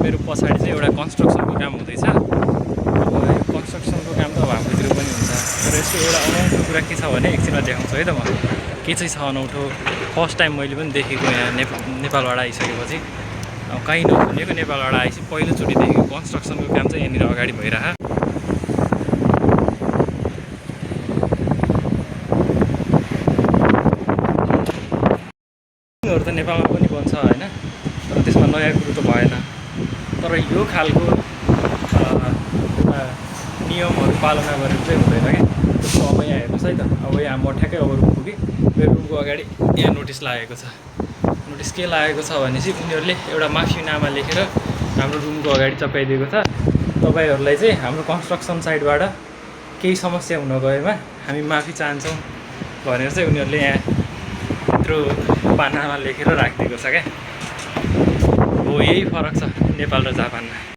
मेरो पछाडि चाहिँ एउटा कन्स्ट्रक्सनको काम हुँदैछ। अब यो कन्स्ट्रक्सनको काम त अब हाम्रोतिर पनि हुन्छ, तर यसको एउटा अनौठो कुरा के छ भने एकछिनमा देखाउँछु है त म। के चाहिँ छ अनौठो, फर्स्ट टाइम मैले पनि देखेको यहाँ नेपालबाट आइसकेपछि। अब कहीँ नभनेको नेपालबाट आएपछि पहिलोचोटि देखेको कन्स्ट्रक्सनको काम चाहिँ यहाँनिर अगाडि भइरह। त नेपालमा पनि बन्छ होइन, तर त्यसमा नयाँ कुरो त भएन। तर यो खालको एउटा नियमहरू पालना गरेर चाहिँ हुँदैन क्या। जस्तो अब यहाँ हेर्नुहोस् है त, अब यहाँ म ठ्याक्कै अब रुम पुगेँ, मेरो रुमको अगाडि यहाँ नोटिस लागेको छ। नोटिस के लागेको छ भनेपछि उनीहरूले एउटा माफीनामा लेखेर हाम्रो रुमको अगाडि चपाइदिएको छ। तपाईँहरूलाई चाहिँ हाम्रो कन्स्ट्रक्सन साइडबाट केही समस्या हुन गएमा हामी माफी चाहन्छौँ भनेर चाहिँ उनीहरूले यहाँ यत्रो पानामा लेखेर राखिदिएको छ क्या। हो यही फरक छ नेपाल र जापानमा।